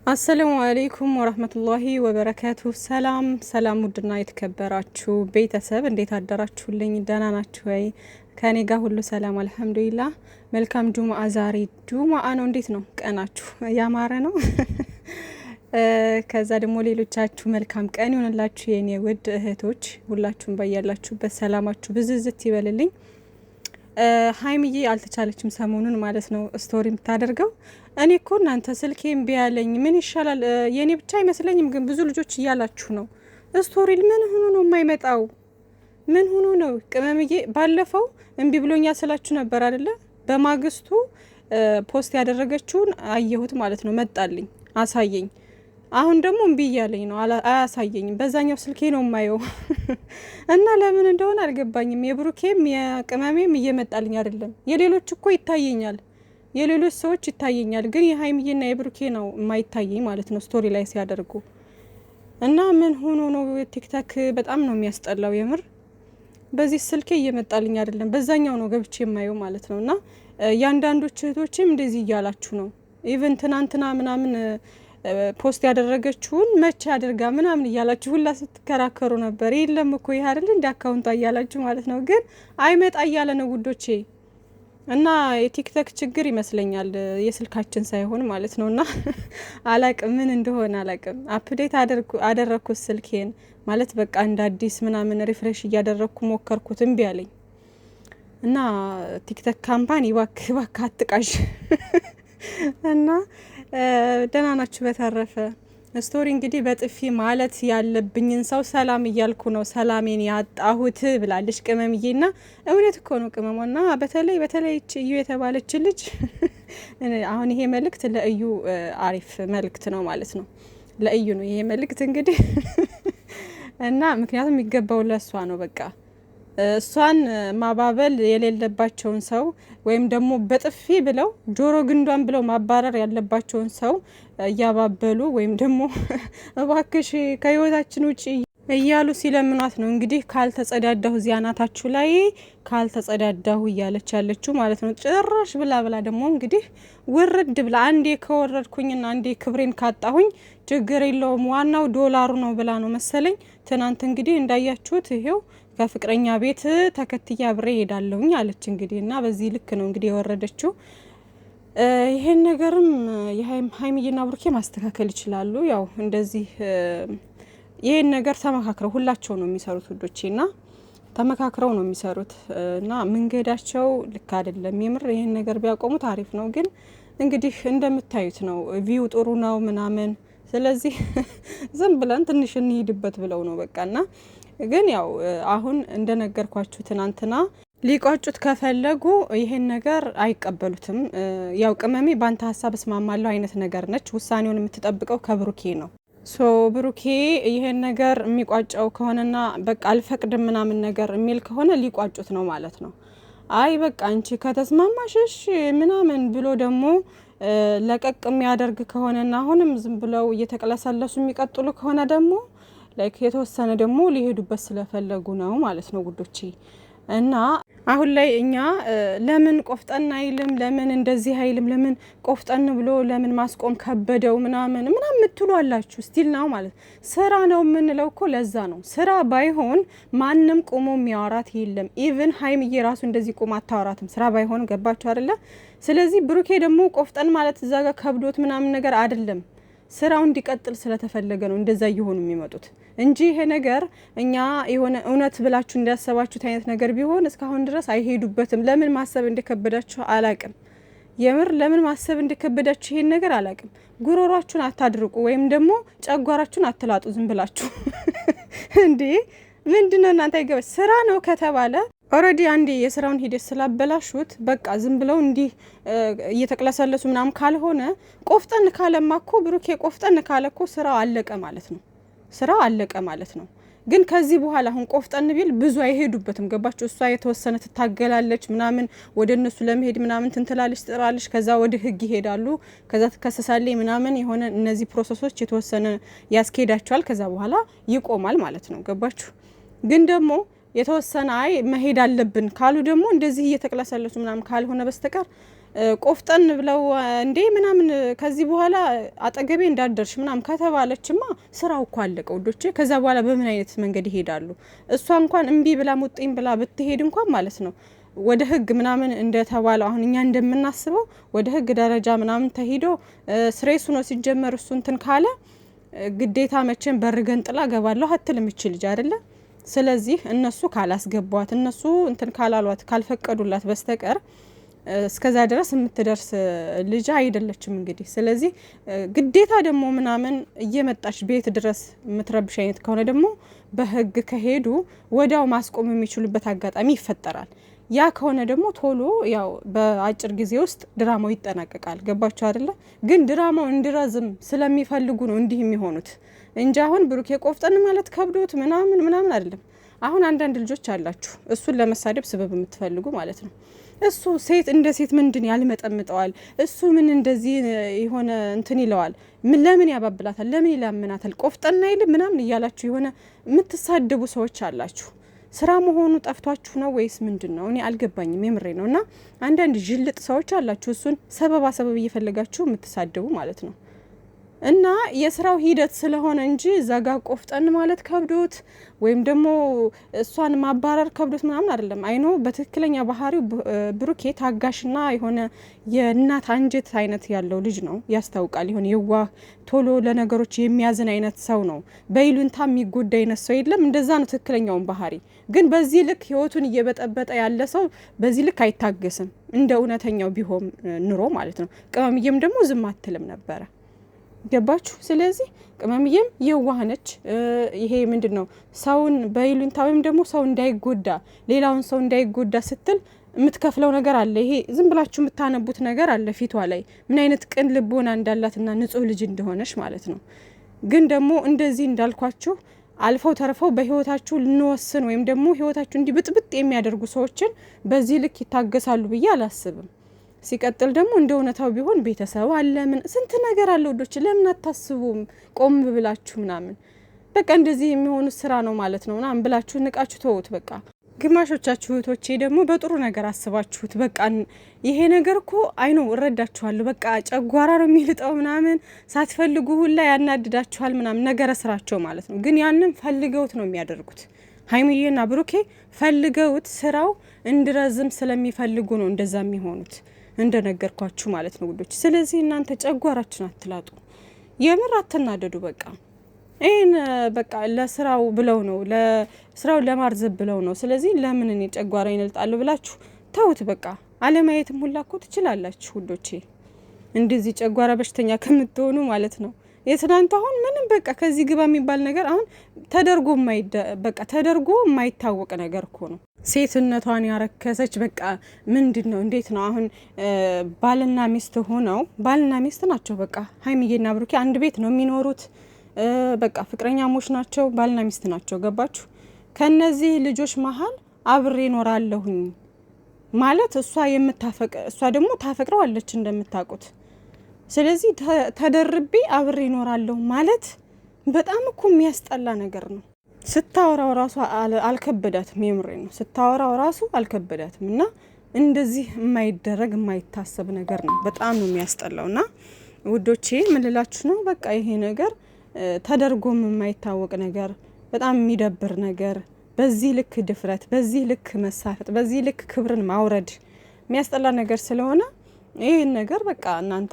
አሰላሙ አለይኩም ወራህመቱላሂ ወበረካቱ። ሰላም ሰላም፣ ውድና የተከበራችሁ ቤተሰብ እንዴት አደራችሁልኝ? ደህና ናችሁ ወይ? ከኔ ጋር ሁሉ ሰላም አልሐምዱሊላህ። መልካም ጁሙአ። ዛሬ ጁሙአ ነው። እንዴት ነው ቀናችሁ? ያማረ ነው? ከዛ ደግሞ ሌሎቻችሁ መልካም ቀን ይሆንላችሁ የኔ ውድ እህቶች። ሁላችሁም በያላችሁበት ሰላማችሁ ብዝዝት ይበልልኝ። ሀይሚዬ አልተቻለችም ሰሞኑን ማለት ነው ስቶሪ የምታደርገው። እኔ እኮ እናንተ ስልኬም ቢያለኝ ምን ይሻላል? የኔ ብቻ አይመስለኝም፣ ግን ብዙ ልጆች እያላችሁ ነው። ስቶሪ ምን ሆኖ ነው የማይመጣው? ምን ሆኖ ነው? ቅመምዬ ባለፈው እምቢ ብሎኛ ስላችሁ ነበር አይደለ? በማግስቱ ፖስት ያደረገችውን አየሁት ማለት ነው። መጣልኝ፣ አሳየኝ። አሁን ደግሞ እምቢ እያለኝ ነው፣ አያሳየኝም። በዛኛው ስልኬ ነው የማየው እና ለምን እንደሆነ አልገባኝም። የብሩኬም የቅመሜም እየመጣልኝ አይደለም። የሌሎች እኮ ይታየኛል፣ የሌሎች ሰዎች ይታየኛል፣ ግን የሀይሚዬና የብሩኬ ነው የማይታየኝ ማለት ነው ስቶሪ ላይ ሲያደርጉ። እና ምን ሆኖ ነው? ቲክታክ በጣም ነው የሚያስጠላው የምር። በዚህ ስልኬ እየመጣልኝ አይደለም፣ በዛኛው ነው ገብቼ የማየው ማለት ነው። እና የአንዳንዶች እህቶችም እንደዚህ እያላችሁ ነው። ኢቨን ትናንትና ምናምን ፖስት ያደረገችውን መቼ አድርጋ ምናምን እያላችሁ ሁላ ስትከራከሩ ነበር። የለም እኮ ይህ አይደል እንዲ አካውንቷ እያላችሁ ማለት ነው። ግን አይመጣ እያለ ነው ውዶቼ። እና የቲክቶክ ችግር ይመስለኛል የስልካችን ሳይሆን ማለት ነው። እና አላቅም ምን እንደሆነ አላቅም። አፕዴት አደረግኩት ስልኬን ማለት በቃ እንደ አዲስ ምናምን ሪፍሬሽ እያደረግኩ ሞከርኩት፣ እምቢ አለኝ። እና ቲክቶክ ካምፓኒ ባክ አትቃዥ እና ደህና ናችሁ? በተረፈ ስቶሪ እንግዲህ በጥፊ ማለት ያለብኝን ሰው ሰላም እያልኩ ነው ሰላሜን ያጣሁት ብላለች ቅመምዬና እውነት እኮ ነው ቅመሟና። በተለይ እዩ የተባለች ልጅ አሁን ይሄ መልእክት ለእዩ አሪፍ መልእክት ነው ማለት ነው። ለእዩ ነው ይሄ መልእክት እንግዲህ እና ምክንያቱም የሚገባው ለሷ ነው። በቃ እሷን ማባበል የሌለባቸውን ሰው ወይም ደግሞ በጥፊ ብለው ጆሮ ግንዷን ብለው ማባረር ያለባቸውን ሰው እያባበሉ ወይም ደግሞ እባክሽ ከህይወታችን ውጪ እያሉ ሲለምኗት ነው እንግዲህ ካልተጸዳዳሁ እዚያ ናታችሁ ላይ ካልተጸዳዳሁ እያለች ያለችው ማለት ነው። ጭራሽ ብላ ደግሞ እንግዲህ ውርድ ብላ አንዴ ከወረድኩኝና አንዴ ክብሬን ካጣሁኝ ችግር የለውም ዋናው ዶላሩ ነው ብላ ነው መሰለኝ። ትናንት እንግዲህ እንዳያችሁት ይሄው ከፍቅረኛ ቤት ተከትያ አብሬ ሄዳለሁኝ አለች እንግዲህ። እና በዚህ ልክ ነው እንግዲህ የወረደችው። ይሄን ነገርም የሀይሚዬና ብሩኬ ማስተካከል ይችላሉ። ያው እንደዚህ ይሄን ነገር ተመካክረው ሁላቸው ነው የሚሰሩት ውዶቼ፣ እና ተመካክረው ነው የሚሰሩት። እና መንገዳቸው ልክ አይደለም የምር። ይሄን ነገር ቢያቆሙት አሪፍ ነው። ግን እንግዲህ እንደምታዩት ነው ቪው ጥሩ ነው ምናምን። ስለዚህ ዝም ብለን ትንሽ እንሂድበት ብለው ነው በቃና ግን ያው አሁን እንደነገርኳችሁ ትናንትና ሊቋጩት ከፈለጉ ይሄን ነገር አይቀበሉትም። ያው ቅመሜ ባንተ ሀሳብ እስማማለሁ አይነት ነገር ነች። ውሳኔውን የምትጠብቀው ከብሩኬ ነው። ሶ ብሩኬ ይሄን ነገር የሚቋጨው ከሆነና በቃ አልፈቅድም ምናምን ነገር የሚል ከሆነ ሊቋጩት ነው ማለት ነው። አይ በቃ አንቺ ከተስማማሽሽ ምናምን ብሎ ደግሞ ለቀቅ የሚያደርግ ከሆነና አሁንም ዝም ብለው እየተቀለሰለሱ የሚቀጥሉ ከሆነ ደግሞ ላይክ የተወሰነ ደግሞ ሊሄዱበት ስለፈለጉ ነው ማለት ነው ጉዶቼ። እና አሁን ላይ እኛ ለምን ቆፍጠን አይልም፣ ለምን እንደዚህ አይልም፣ ለምን ቆፍጠን ብሎ ለምን ማስቆም ከበደው ምናምን የምትሉ አላችሁ። ስቲል ነው ማለት ስራ ነው የምንለው እኮ ለዛ ነው። ስራ ባይሆን ማንም ቆሞ የሚያወራት የለም። ኢቭን ሀይሚዬ ራሱ እንደዚህ ቆማ አታወራትም ስራ ባይሆን። ገባችሁ አይደለ? ስለዚህ ብሩኬ ደግሞ ቆፍጠን ማለት እዛ ጋር ከብዶት ምናምን ነገር አይደለም። ስራው እንዲቀጥል ስለተፈለገ ነው እንደዛ እየሆኑ የሚመጡት እንጂ ይሄ ነገር እኛ የሆነ እውነት ብላችሁ እንዲያሰባችሁት አይነት ነገር ቢሆን እስካሁን ድረስ አይሄዱበትም። ለምን ማሰብ እንደከበዳችሁ አላቅም። የምር ለምን ማሰብ እንደከበዳችሁ ይሄን ነገር አላቅም። ጉሮሯችሁን አታድርቁ ወይም ደግሞ ጨጓራችሁን አትላጡ ዝም ብላችሁ እንዴ ምንድነው እናንተ አይገባች። ስራ ነው ከተባለ ኦልሬዲ አንዴ የስራውን ሂደት ስላበላሹት በቃ ዝም ብለው እንዲህ እየተቅለሰለሱ ምናምን ካልሆነ ቆፍጠን ካለማ እኮ ብሩኬ ቆፍጠን ካለ እኮ ስራው አለቀ ማለት ነው። ስራው አለቀ ማለት ነው። ግን ከዚህ በኋላ አሁን ቆፍጠን ቢል ብዙ አይሄዱበትም። ገባችሁ? እሷ የተወሰነ ትታገላለች ምናምን ወደ እነሱ ለመሄድ ምናምን ትንትላለች፣ ትጥራለች። ከዛ ወደ ህግ ይሄዳሉ። ከዛ ትከሰሳለች ምናምን የሆነ እነዚህ ፕሮሰሶች የተወሰነ ያስኬዳቸዋል። ከዛ በኋላ ይቆማል ማለት ነው። ገባችሁ? ግን ደግሞ የተወሰነ አይ መሄድ አለብን ካሉ ደግሞ እንደዚህ እየተቅለሰለሱ ምናምን ካልሆነ በስተቀር ቆፍጠን ብለው እንዴ ምናምን ከዚህ በኋላ አጠገቤ እንዳደርሽ ምናምን ከተባለችማ ስራው እኮ አለቀ ውዶቼ። ከዛ በኋላ በምን አይነት መንገድ ይሄዳሉ? እሷ እንኳን እምቢ ብላ ሙጥኝ ብላ ብትሄድ እንኳን ማለት ነው ወደ ህግ ምናምን እንደተባለው አሁን እኛ እንደምናስበው ወደ ህግ ደረጃ ምናምን ተሄዶ ስሬሱ ነው ሲጀመር እሱ እንትን ካለ ግዴታ መቼም በርገን ጥላ ገባለሁ አትልም እቺ ልጅ አይደለ? ስለዚህ እነሱ ካላስገቧት እነሱ እንትን ካላሏት ካልፈቀዱላት በስተቀር እስከዛ ድረስ የምትደርስ ልጅ አይደለችም እንግዲህ። ስለዚህ ግዴታ ደግሞ ምናምን እየመጣች ቤት ድረስ የምትረብሽ አይነት ከሆነ ደግሞ በህግ ከሄዱ ወዲያው ማስቆም የሚችሉበት አጋጣሚ ይፈጠራል። ያ ከሆነ ደግሞ ቶሎ ያው በአጭር ጊዜ ውስጥ ድራማው ይጠናቀቃል። ገባችሁ አይደለ? ግን ድራማው እንዲረዝም ስለሚፈልጉ ነው እንዲህ የሚሆኑት እንጂ አሁን ብሩኬ ቆፍጠን ማለት ከብዶት ምናምን አይደለም። አሁን አንዳንድ ልጆች አላችሁ እሱን ለመሳደብ ስበብ የምትፈልጉ ማለት ነው። እሱ ሴት እንደ ሴት ምንድን ያልመጠምጠዋል? እሱ ምን እንደዚህ የሆነ እንትን ይለዋል? ምን ለምን ያባብላታል? ለምን ይላምናታል? ቆፍጠን አይልም ምናምን እያላችሁ የሆነ የምትሳደቡ ሰዎች አላችሁ። ስራ መሆኑ ጠፍቷችሁ ነው ወይስ ምንድነው? እኔ አልገባኝም። የምሬ ነው። እና አንዳንድ ጅልጥ ሰዎች አላችሁ እሱን ሰበብ እየፈለጋችሁ የምትሳደቡ ማለት ነው። እና የስራው ሂደት ስለሆነ እንጂ ዘጋ ቆፍጠን ማለት ከብዶት ወይም ደግሞ እሷን ማባረር ከብዶት ምናምን አይደለም። አይኖ በትክክለኛ ባህሪው ብሩኬ ታጋሽና የሆነ የእናት አንጀት አይነት ያለው ልጅ ነው፣ ያስታውቃል። የሆነ የዋህ ቶሎ ለነገሮች የሚያዝን አይነት ሰው ነው። በይሉንታ የሚጎዳ አይነት ሰው የለም። እንደዛ ነው ትክክለኛውን ባህሪ። ግን በዚህ ልክ ህይወቱን እየበጠበጠ ያለ ሰው በዚህ ልክ አይታገስም፣ እንደ እውነተኛው ቢሆን ኑሮ ማለት ነው። ቅመምዬም ደግሞ ዝም አትልም ነበረ። ገባችሁ? ስለዚህ ቅመምዬም የዋህነች። ይሄ ምንድነው ሰውን በይሉንታ ወይም ደግሞ ሰው እንዳይጎዳ ሌላውን ሰው እንዳይጎዳ ስትል የምትከፍለው ነገር አለ። ይሄ ዝም ብላችሁ የምታነቡት ነገር አለ ፊቷ ላይ ምን አይነት ቅን ልቦና እንዳላትና ንጹህ ልጅ እንደሆነች ማለት ነው። ግን ደግሞ እንደዚህ እንዳልኳችሁ አልፈው ተርፈው በህይወታችሁ ልንወስን ወይም ደግሞ ህይወታችሁ እንዲህ ብጥብጥ የሚያደርጉ ሰዎችን በዚህ ልክ ይታገሳሉ ብዬ አላስብም። ሲቀጥል ደግሞ እንደ እውነታው ቢሆን ቤተሰብ አለ ምን ስንት ነገር አለ ወዶች። ለምን አታስቡም? ቆም ብላችሁ ምናምን በቃ እንደዚህ የሚሆኑ ስራ ነው ማለት ነው ምናምን ብላችሁ ንቃችሁ ተውት በቃ። ግማሾቻችሁ እህቶቼ ደግሞ በጥሩ ነገር አስባችሁት በቃ ይሄ ነገር እኮ አይኖ እረዳችኋለሁ በቃ ጨጓራ ነው የሚልጠው ምናምን ሳትፈልጉ ሁላ ያናድዳችኋል ምናምን ነገረ ስራቸው ማለት ነው። ግን ያንን ፈልገውት ነው የሚያደርጉት። ሀይሚዬና ብሩኬ ፈልገውት ስራው እንዲረዝም ስለሚፈልጉ ነው እንደዛ የሚሆኑት እንደነገርኳችሁ ማለት ነው ውዶች። ስለዚህ እናንተ ጨጓራችን አትላጡ፣ የምር አትናደዱ። በቃ ይሄን በቃ ለስራው ብለው ነው ለስራው ለማርዘብ ብለው ነው። ስለዚህ ለምን እኔ ጨጓራ ይነልጣለሁ ብላችሁ ተውት በቃ። አለማየትም ሁላ እኮ ትችላላችሁ ውዶቼ፣ እንደዚህ ጨጓራ በሽተኛ ከምትሆኑ ማለት ነው። የትናንት አሁን ምንም በቃ ከዚህ ግባ የሚባል ነገር አሁን ተደርጎ የማይታወቅ ነገር እኮ ነው። ሴትነቷን ያረከሰች በቃ ምንድን ነው እንዴት ነው አሁን ባልና ሚስት ሆነው ባልና ሚስት ናቸው። በቃ ሀይሚዬና ብሩኬ አንድ ቤት ነው የሚኖሩት። በቃ ፍቅረኛሞች ናቸው፣ ባልና ሚስት ናቸው። ገባችሁ? ከነዚህ ልጆች መሀል አብሬ እኖራለሁኝ ማለት እሷ ደግሞ ታፈቅረዋለች እንደምታውቁት። ስለዚህ ተደርቤ አብሬ እኖራለሁ ማለት በጣም እኮ የሚያስጠላ ነገር ነው። ስታወራው ራሱ አልከበዳትም። የምሬ ነው። ስታወራው ራሱ አልከበዳትም። እና እንደዚህ የማይደረግ የማይታሰብ ነገር ነው። በጣም ነው የሚያስጠላው። እና ውዶቼ ምልላችሁ ነው በቃ ይሄ ነገር ተደርጎም የማይታወቅ ነገር፣ በጣም የሚደብር ነገር፣ በዚህ ልክ ድፍረት፣ በዚህ ልክ መሳፈጥ፣ በዚህ ልክ ክብርን ማውረድ የሚያስጠላ ነገር ስለሆነ ይህን ነገር በቃ እናንተ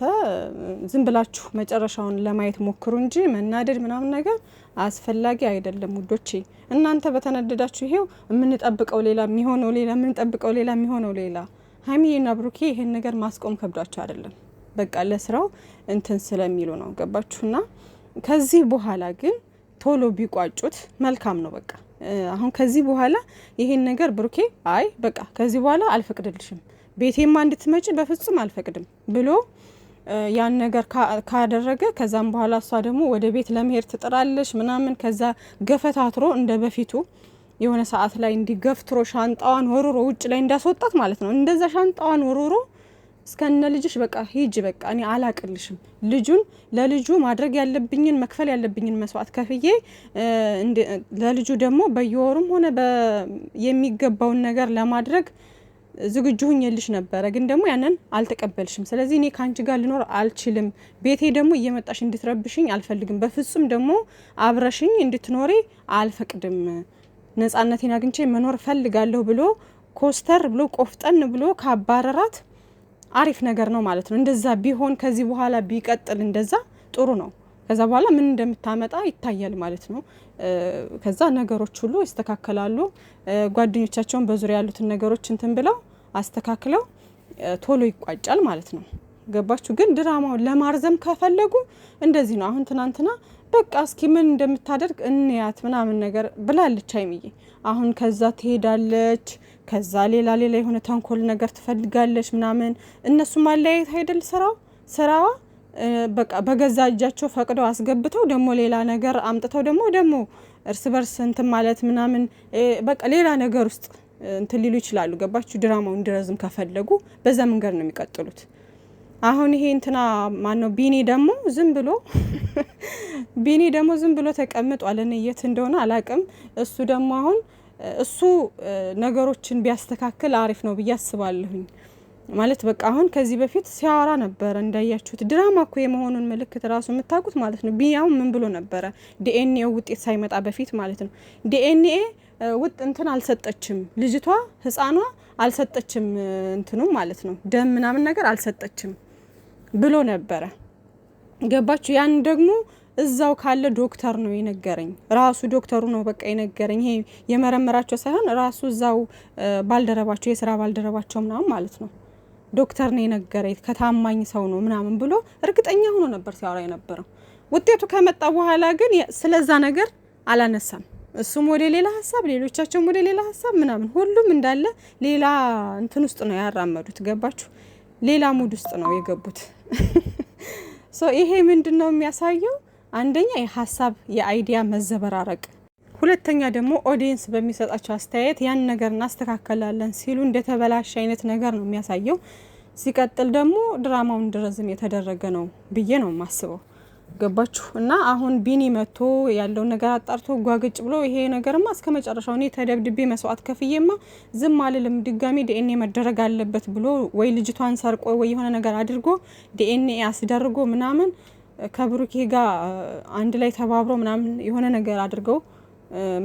ዝም ብላችሁ መጨረሻውን ለማየት ሞክሩ እንጂ መናደድ ምናምን ነገር አስፈላጊ አይደለም ውዶቼ። እናንተ በተነደዳችሁ ይሄው የምንጠብቀው ሌላ የሚሆነው ሌላ የምንጠብቀው ሌላ የሚሆነው ሌላ። ሀይሚዬና ብሩኬ ይሄን ነገር ማስቆም ከብዷቸው አይደለም፣ በቃ ለስራው እንትን ስለሚሉ ነው። ገባችሁና? ከዚህ በኋላ ግን ቶሎ ቢቋጩት መልካም ነው። በቃ አሁን ከዚህ በኋላ ይሄን ነገር ብሩኬ አይ በቃ ከዚህ በኋላ አልፈቅድልሽም ቤቴማ እንድትመጪ በፍጹም አልፈቅድም ብሎ ያን ነገር ካደረገ ከዛም በኋላ እሷ ደግሞ ወደ ቤት ለመሄድ ትጥራለች ምናምን። ከዛ ገፈታትሮ እንደ በፊቱ የሆነ ሰዓት ላይ እንዲገፍትሮ ሻንጣዋን ወሩሮ ውጭ ላይ እንዳስወጣት ማለት ነው። እንደዛ ሻንጣዋን ወሩሮ እስከነ ልጅሽ በቃ ሂጅ በቃ እኔ አላቅልሽም፣ ልጁን ለልጁ ማድረግ ያለብኝን መክፈል ያለብኝን መስዋዕት ከፍዬ ለልጁ ደግሞ በየወሩም ሆነ የሚገባውን ነገር ለማድረግ ዝግጁ ሆኜልሽ ነበረ፣ ግን ደግሞ ያንን አልተቀበልሽም። ስለዚህ እኔ ካንቺ ጋር ልኖር አልችልም። ቤቴ ደግሞ እየመጣሽ እንድትረብሽኝ አልፈልግም። በፍጹም ደግሞ አብረሽኝ እንድትኖሪ አልፈቅድም። ነጻነቴን አግኝቼ መኖር ፈልጋለሁ ብሎ ኮስተር ብሎ ቆፍጠን ብሎ ካባረራት አሪፍ ነገር ነው ማለት ነው። እንደዛ ቢሆን ከዚህ በኋላ ቢቀጥል እንደዛ ጥሩ ነው። ከዛ በኋላ ምን እንደምታመጣ ይታያል ማለት ነው። ከዛ ነገሮች ሁሉ ይስተካከላሉ። ጓደኞቻቸውን በዙሪያ ያሉትን ነገሮች እንትን ብለው አስተካክለው ቶሎ ይቋጫል ማለት ነው። ገባችሁ? ግን ድራማውን ለማርዘም ከፈለጉ እንደዚህ ነው። አሁን ትናንትና በቃ እስኪ ምን እንደምታደርግ እንያት ምናምን ነገር ብላለች ሀይሚዬ። አሁን ከዛ ትሄዳለች፣ ከዛ ሌላ የሆነ ተንኮል ነገር ትፈልጋለች ምናምን። እነሱ ማለያየት አይደል ስራዋ። በቃ በገዛ እጃቸው ፈቅደው አስገብተው ደግሞ ሌላ ነገር አምጥተው ደግሞ እርስ በርስ እንትን ማለት ምናምን በቃ ሌላ ነገር ውስጥ እንትን ሊሉ ይችላሉ። ገባችሁ? ድራማው እንዲረዝም ከፈለጉ በዛ መንገድ ነው የሚቀጥሉት። አሁን ይሄ እንትና ማነው ቢኒ ደግሞ ዝም ብሎ ተቀምጧል። እኔ የት እንደሆነ አላቅም። እሱ ደግሞ አሁን እሱ ነገሮችን ቢያስተካክል አሪፍ ነው ብዬ አስባለሁኝ። ማለት በቃ አሁን ከዚህ በፊት ሲያወራ ነበረ እንዳያችሁት። ድራማ እኮ የመሆኑን ምልክት ራሱ የምታውቁት ማለት ነው። ቢኒያው ምን ብሎ ነበረ? ዲኤንኤ ውጤት ሳይመጣ በፊት ማለት ነው። ዲኤንኤ እንትን አልሰጠችም ልጅቷ፣ ህፃኗ አልሰጠችም እንትኑ ማለት ነው። ደም ምናምን ነገር አልሰጠችም ብሎ ነበረ። ገባችሁ? ያን ደግሞ እዛው ካለ ዶክተር ነው የነገረኝ። ራሱ ዶክተሩ ነው በቃ የነገረኝ። ይሄ የመረመራቸው ሳይሆን ራሱ እዛው ባልደረባቸው፣ የስራ ባልደረባቸው ምናምን ማለት ነው ዶክተር ነው የነገረኝ፣ ከታማኝ ሰው ነው ምናምን ብሎ እርግጠኛ ሆኖ ነበር ሲያወራ የነበረው። ውጤቱ ከመጣ በኋላ ግን ስለዛ ነገር አላነሳም። እሱም ወደ ሌላ ሀሳብ፣ ሌሎቻቸውም ወደ ሌላ ሀሳብ ምናምን፣ ሁሉም እንዳለ ሌላ እንትን ውስጥ ነው ያራመዱት። ገባችሁ? ሌላ ሙድ ውስጥ ነው የገቡት። ይሄ ምንድን ነው የሚያሳየው? አንደኛ የሀሳብ የአይዲያ መዘበራረቅ፣ ሁለተኛ ደግሞ ኦዲየንስ በሚሰጣቸው አስተያየት ያን ነገር እናስተካከላለን ሲሉ እንደተበላሽ አይነት ነገር ነው የሚያሳየው። ሲቀጥል ደግሞ ድራማውን እንዲረዝም የተደረገ ነው ብዬ ነው የማስበው። ገባችሁ? እና አሁን ቢኒ መጥቶ ያለውን ነገር አጣርቶ ጓግጭ ብሎ ይሄ ነገርማ እስከ መጨረሻው እኔ ተደብድቤ መስዋዕት ከፍዬማ ዝም አልልም፣ ድጋሚ ዲኤንኤ መደረግ አለበት ብሎ ወይ ልጅቷን ሰርቆ ወይ የሆነ ነገር አድርጎ ዲኤንኤ አስደርጎ ምናምን ከብሩኬ ጋር አንድ ላይ ተባብሮ ምናምን የሆነ ነገር አድርገው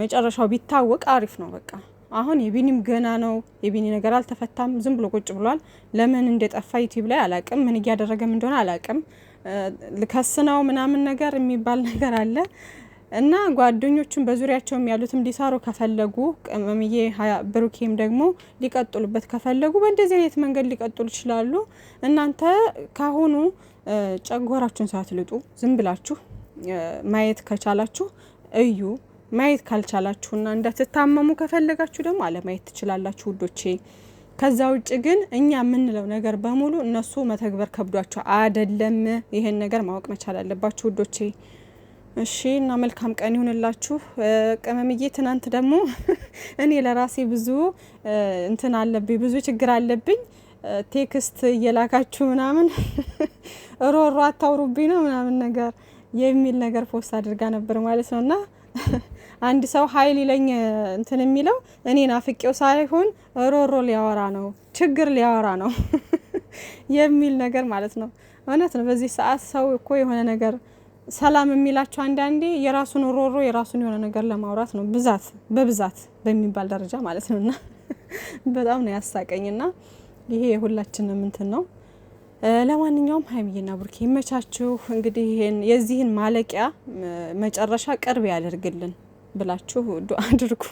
መጨረሻው ቢታወቅ አሪፍ ነው። በቃ አሁን የቢኒም ገና ነው። የቢኒ ነገር አልተፈታም፣ ዝም ብሎ ቁጭ ብሏል። ለምን እንደጠፋ ዩቲዩብ ላይ አላቅም፣ ምን እያደረገም እንደሆነ አላቅም። ልከስነው ምናምን ነገር የሚባል ነገር አለ እና ጓደኞቹም በዙሪያቸውም ያሉትም ሊሰሩ ከፈለጉ ቅመምዬ ብሩኬም ደግሞ ሊቀጥሉበት ከፈለጉ በእንደዚህ አይነት መንገድ ሊቀጥሉ ይችላሉ። እናንተ ካሁኑ ጨጓራችሁን ሳትልጡ ዝም ብላችሁ ማየት ከቻላችሁ እዩ፣ ማየት ካልቻላችሁና እንዳትታመሙ ከፈለጋችሁ ደግሞ አለማየት ትችላላችሁ ውዶቼ። ከዛ ውጭ ግን እኛ የምንለው ነገር በሙሉ እነሱ መተግበር ከብዷቸው አይደለም። ይሄን ነገር ማወቅ መቻል አለባችሁ ውዶቼ። እሺ፣ እና መልካም ቀን ይሁንላችሁ። ቅመምዬ ትናንት ደግሞ እኔ ለራሴ ብዙ እንትን አለብኝ፣ ብዙ ችግር አለብኝ። ቴክስት እየላካችሁ ምናምን ሮሮ አታውሩብኝ ነው ምናምን ነገር የሚል ነገር ፖስት አድርጋ ነበር ማለት ነውና አንድ ሰው ሀይል ይለኝ እንትን የሚለው እኔን አፍቄው ሳይሆን ሮሮ ሊያወራ ነው፣ ችግር ሊያወራ ነው የሚል ነገር ማለት ነው። እውነት ነው። በዚህ ሰዓት ሰው እኮ የሆነ ነገር ሰላም የሚላቸው አንዳንዴ የራሱን ሮሮ የራሱን የሆነ ነገር ለማውራት ነው፣ በብዛት በሚባል ደረጃ ማለት ነውና በጣም ነው ያሳቀኝና ይሄ የሁላችንም እንትን ነው። ለማንኛውም ሀይሚዬና ብሩኬ ይመቻችሁ። እንግዲህ ይሄን የዚህን ማለቂያ መጨረሻ ቅርብ ያደርግልን ብላችሁ ዱአ አድርጉ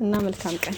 እና መልካም ቀን